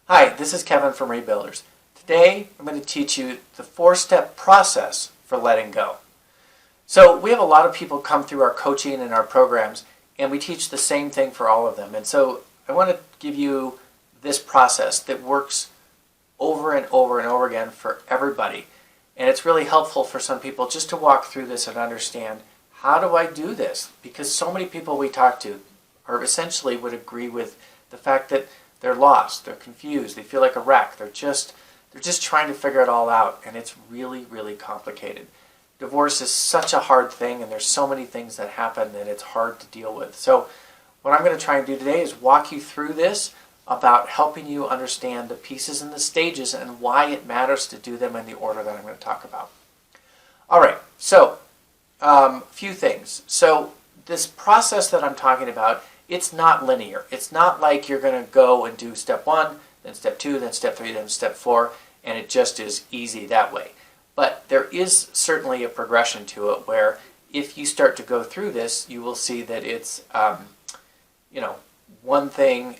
Hi, this is Kevin from Rebuilders. Today I'm going to teach you the 4-step process for letting go. So we have a lot of people come through our coaching and our programs, and we teach the same thing for all of them. And so I want to give you this process that works over and over and over again for everybody. And it's really helpful for some people just to walk through this and understand, how do I do this? Because so many people we talk to are essentially would agree with the fact that they're lost, they're confused, they feel like a wreck, they're just trying to figure it all out, and it's really, really complicated. Divorce is such a hard thing, and there's so many things that happen that it's hard to deal with. So what I'm going to try and do today is walk you through this about helping you understand the pieces and the stages and why it matters to do them in the order that I'm going to talk about. All right, so a few things. So this process that I'm talking about, it's not linear. It's not like you're going to go and do step 1, then step 2, then step 3, then step 4, and it just is easy that way. But there is certainly a progression to it where if you start to go through this, you will see that it's, one thing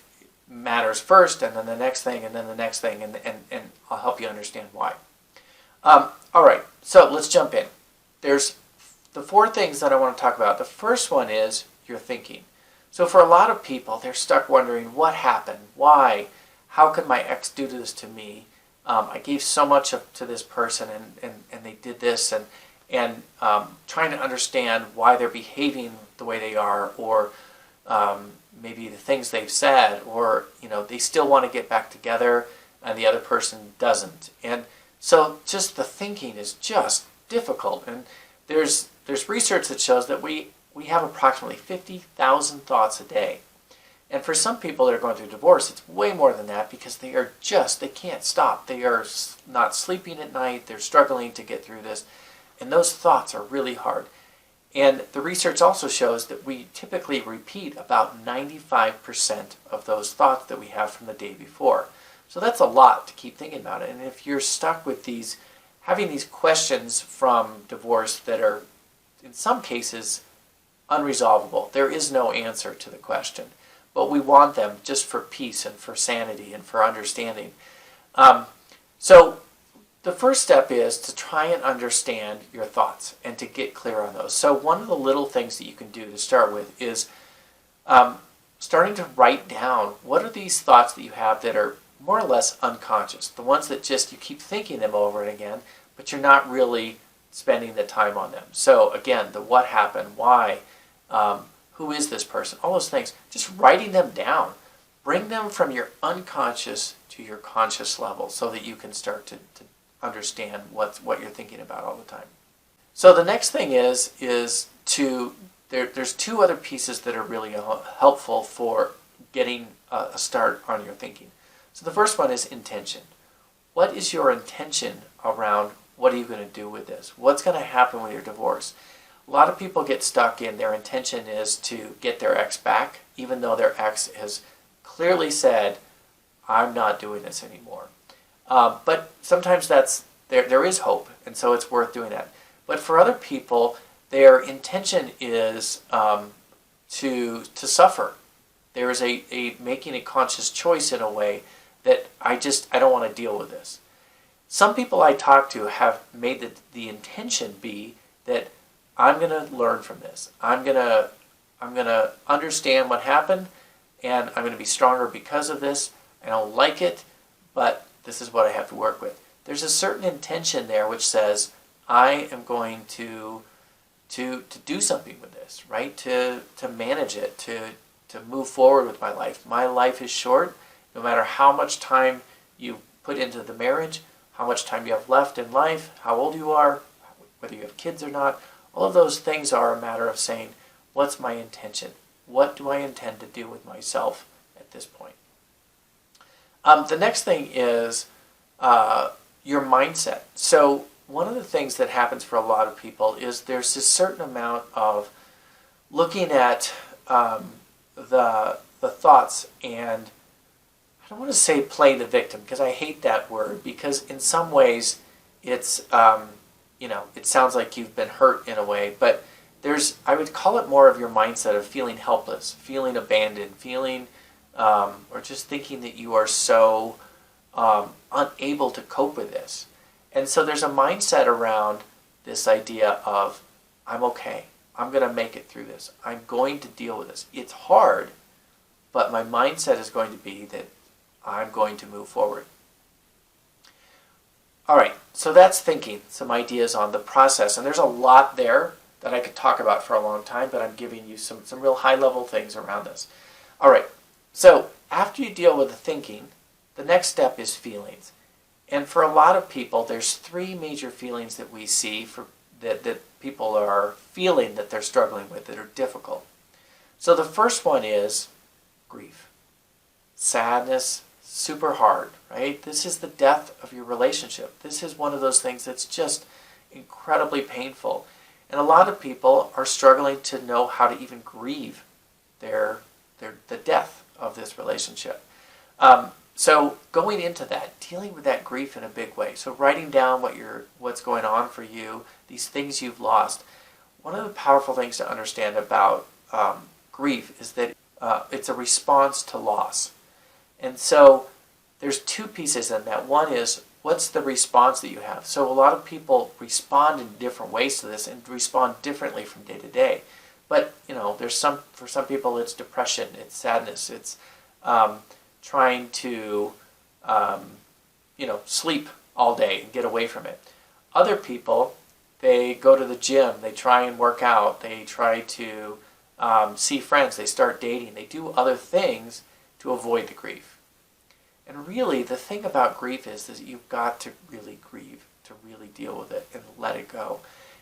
matters first, and then the next thing, and then the next thing, and I'll help you understand why. All right, so let's jump in. There's the 4 things that I want to talk about. The first one is your thinking. So for a lot of people, they're stuck wondering, what happened? Why? How could my ex do this to me? I gave so much to this person, and they did this, and trying to understand why they're behaving the way they are, or maybe the things they've said, or they still want to get back together, and the other person doesn't. And so just the thinking is just difficult. And there's research that shows that we have approximately 50,000 thoughts a day. And for some people that are going through divorce, it's way more than that, because they can't stop. They are not sleeping at night. They're struggling to get through this. And those thoughts are really hard. And the research also shows that we typically repeat about 95% of those thoughts that we have from the day before. So that's a lot to keep thinking about it. And if you're stuck with having these questions from divorce that are, in some cases, unresolvable, there is no answer to the question. But we want them just for peace and for sanity and for understanding. So the first step is to try and understand your thoughts and to get clear on those. So one of the little things that you can do to start with is starting to write down, what are these thoughts that you have that are more or less unconscious, the ones that just you keep thinking them over and again, but you're not really spending the time on them. So again, the what happened, why, who is this person, all those things, just writing them down. Bring them from your unconscious to your conscious level so that you can start to understand what you're thinking about all the time. So the next thing is there's 2 other pieces that are really helpful for getting a start on your thinking. So the first one is intention. What is your intention around what are you going to do with this? What's going to happen with your divorce? A lot of people get stuck in their intention is to get their ex back, even though their ex has clearly said, I'm not doing this anymore. But sometimes there is hope, and so it's worth doing that. But for other people, their intention is to suffer. There is a making a conscious choice in a way that I don't want to deal with this. Some people I talk to have made the intention be that I'm going to learn from this. I'm going to understand what happened, and I'm going to be stronger because of this. I don't like it, but this is what I have to work with. There's a certain intention there which says, I am going to do something with this, right? To manage it, to move forward with my life. My life is short. No matter how much time you put into the marriage, how much time you have left in life, how old you are, whether you have kids or not, all of those things are a matter of saying, what's my intention? What do I intend to do with myself at this point? The next thing is your mindset. So one of the things that happens for a lot of people is there's this certain amount of looking at the thoughts, and I don't want to say play the victim, because I hate that word, because in some ways it's it sounds like you've been hurt in a way, but I would call it more of your mindset of feeling helpless, feeling abandoned, feeling or just thinking that you are so unable to cope with this. And so there's a mindset around this idea of, I'm okay. I'm going to make it through this. I'm going to deal with this. It's hard, but my mindset is going to be that I'm going to move forward. All right, so that's thinking, some ideas on the process. And there's a lot there that I could talk about for a long time, but I'm giving you some real high-level things around this. All right, so after you deal with the thinking, the next step is feelings. And for a lot of people, there's three major feelings that we see that people are feeling that they're struggling with, that are difficult. So the first one is grief. Sadness, super hard, right? This is the death of your relationship. This is one of those things that's just incredibly painful. And a lot of people are struggling to know how to even grieve the death of this relationship. So going into that, dealing with that grief in a big way. So writing down what's going on for you, these things you've lost. One of the powerful things to understand about grief is that it's a response to loss. And so there's two pieces in that. One is, what's the response that you have? So a lot of people respond in different ways to this and respond differently from day to day. But, for some people it's depression, it's sadness, it's trying to, sleep all day and get away from it. Other people, they go to the gym, they try and work out, they try to see friends, they start dating, they do other things to avoid the grief. And really, the thing about grief is that you've got to really grieve, to really deal with it and let it go.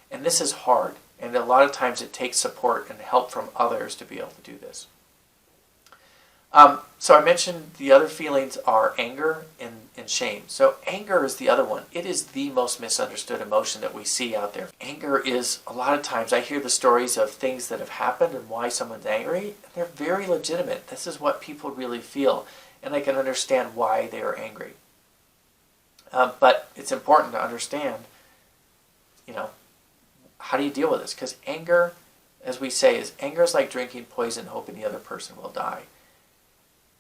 And this is hard, and a lot of times it takes support and help from others to be able to do this. So I mentioned the other feelings are anger and shame. So anger is the other one. It is the most misunderstood emotion that we see out there. Anger is, a lot of times, I hear the stories of things that have happened and why someone's angry, and they're very legitimate. This is what people really feel, and I can understand why they are angry. But it's important to understand, how do you deal with this? Because anger, as we say, anger is like drinking poison hoping the other person will die.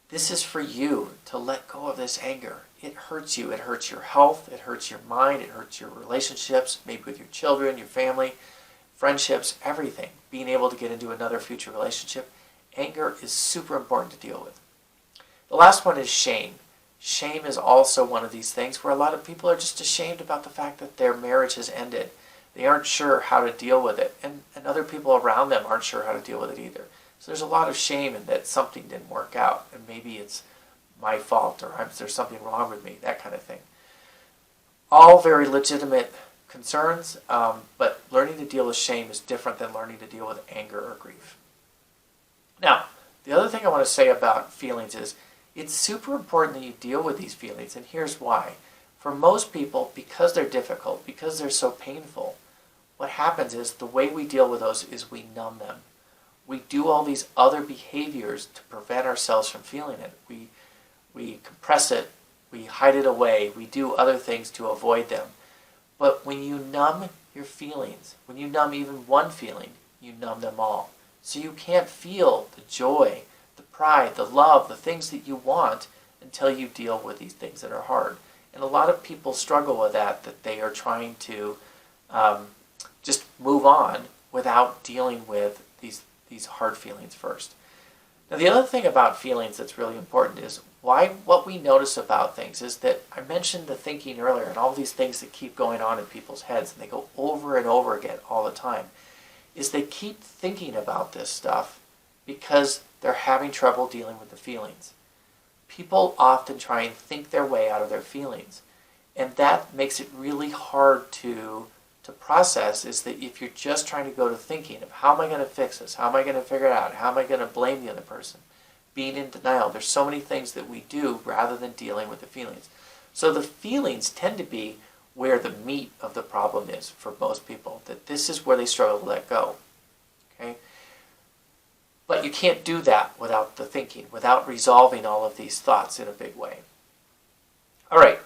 This is for you to let go of this anger. It hurts you. It hurts your health. It hurts your mind. It hurts your relationships, maybe with your children, your family, friendships, everything. Being able to get into another future relationship. Anger is super important to deal with. The last one is shame. Shame is also one of these things where a lot of people are just ashamed about the fact that their marriage has ended. They aren't sure how to deal with it. And other people around them aren't sure how to deal with it either. So there's a lot of shame in that something didn't work out, and maybe it's my fault, or there's something wrong with me, that kind of thing. All very legitimate concerns, but learning to deal with shame is different than learning to deal with anger or grief. Now, the other thing I want to say about feelings is it's super important that you deal with these feelings, and here's why. For most people, because they're difficult, because they're so painful, what happens is the way we deal with those is we numb them. We do all these other behaviors to prevent ourselves from feeling it. We compress it, we hide it away, we do other things to avoid them. But when you numb your feelings, when you numb even one feeling, you numb them all. So you can't feel the joy, the pride, the love, the things that you want until you deal with these things that are hard. And a lot of people struggle with that they are trying to just move on without dealing with these hard feelings first. Now, the other thing about feelings that's really important is what we notice about things is that I mentioned the thinking earlier and all these things that keep going on in people's heads, and they go over and over again all the time, is they keep thinking about this stuff because they're having trouble dealing with the feelings. People often try and think their way out of their feelings, and that makes it really hard to process, is that if you're just trying to go to thinking of how am I going to fix this, how am I going to figure it out, how am I going to blame the other person, being in denial. There's so many things that we do rather than dealing with the feelings. So the feelings tend to be where the meat of the problem is for most people, that this is where they struggle to let go. Okay? But you can't do that without the thinking, without resolving all of these thoughts in a big way. All right.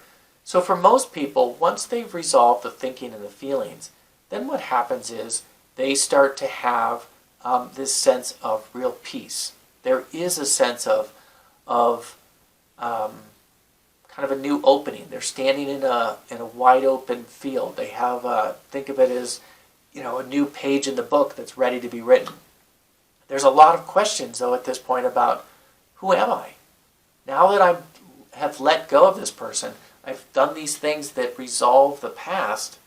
So for most people, once they've resolved the thinking and the feelings, then what happens is they start to have this sense of real peace. There is a sense of kind kind of a new opening. They're standing in a wide open field. They have think of it as, a new page in the book that's ready to be written. There's a lot of questions though at this point about, who am I? Now that I have let go of this person, I've done these things that resolve the past,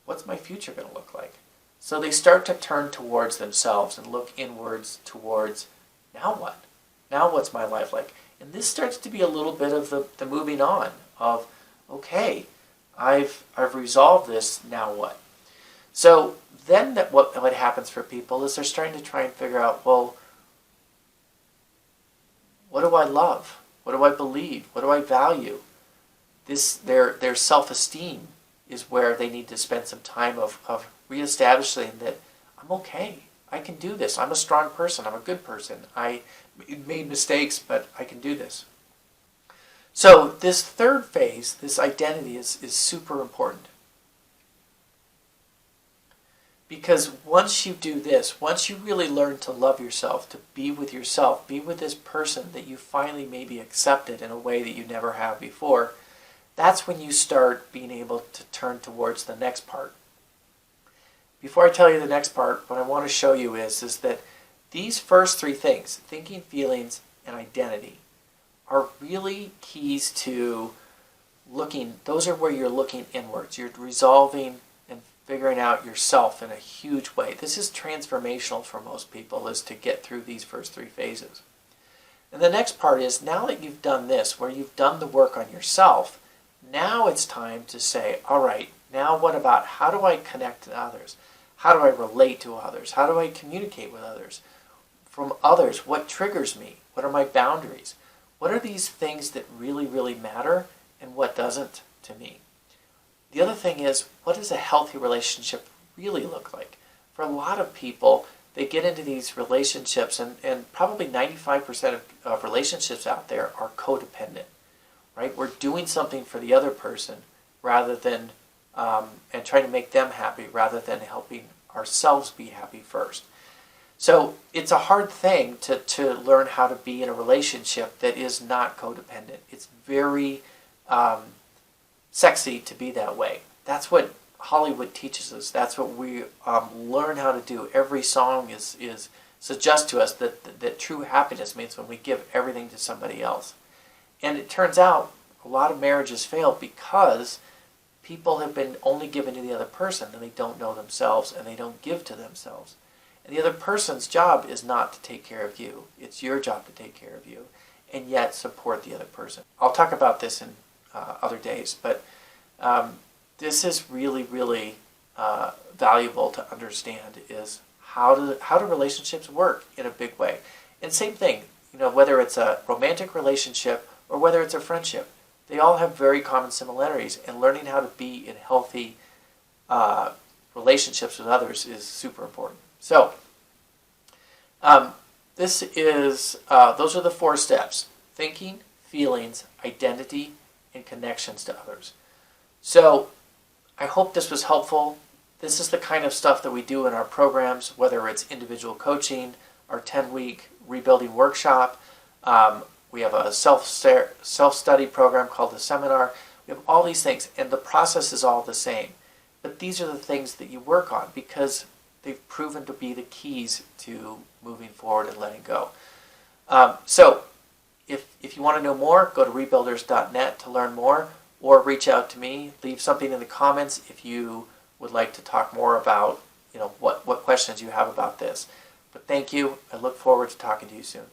what's my future going to look like? So they start to turn towards themselves and look inwards towards, now what? Now what's my life like? And this starts to be a little bit of the moving on of, okay, I've resolved this, now what? So then what happens for people is they're starting to try and figure out, well, what do I love? What do I believe? What do I value? Their self-esteem is where they need to spend some time of reestablishing that I'm okay. I can do this. I'm a strong person. I'm a good person. I made mistakes, but I can do this. So this third phase, this identity, is super important. Because once you do this, once you really learn to love yourself, to be with yourself, be with this person that you finally maybe accepted in a way that you never have before, that's when you start being able to turn towards the next part. Before I tell you the next part, what I want to show you is that these first three things, thinking, feelings, and identity, are really keys to looking. Those are where you're looking inwards. You're resolving and figuring out yourself in a huge way. This is transformational for most people, is to get through these first three phases. And the next part is, now that you've done this, where you've done the work on yourself, now it's time to say, all right, now what about how do I connect to others? How do I relate to others? How do I communicate with others? From others, what triggers me? What are my boundaries? What are these things that really, really matter and what doesn't to me? The other thing is, what does a healthy relationship really look like? For a lot of people, they get into these relationships, and probably 95% of relationships out there are codependent, right? We're doing something for the other person rather than, and trying to make them happy rather than helping ourselves be happy first. So it's a hard thing to learn how to be in a relationship that is not codependent. It's very sexy to be that way. That's what Hollywood teaches us. That's what we learn how to do. Every song is suggests to us that true happiness means when we give everything to somebody else. And it turns out a lot of marriages fail because people have been only given to the other person and they don't know themselves and they don't give to themselves. And the other person's job is not to take care of you. It's your job to take care of you and yet support the other person. I'll talk about this in other days, but this is really, really valuable to understand, is how do relationships work in a big way. And same thing, whether it's a romantic relationship or whether it's a friendship, they all have very common similarities, and learning how to be in healthy relationships with others is super important. So, those are the 4 steps: thinking, feelings, identity, and connections to others. So, I hope this was helpful. This is the kind of stuff that we do in our programs, whether it's individual coaching, our 10-week rebuilding workshop. We have a self-study program called the seminar. We have all these things, and the process is all the same. But these are the things that you work on because they've proven to be the keys to moving forward and letting go. So if you want to know more, go to rebuilders.net to learn more, or reach out to me. Leave something in the comments if you would like to talk more about what questions you have about this. But thank you. I look forward to talking to you soon.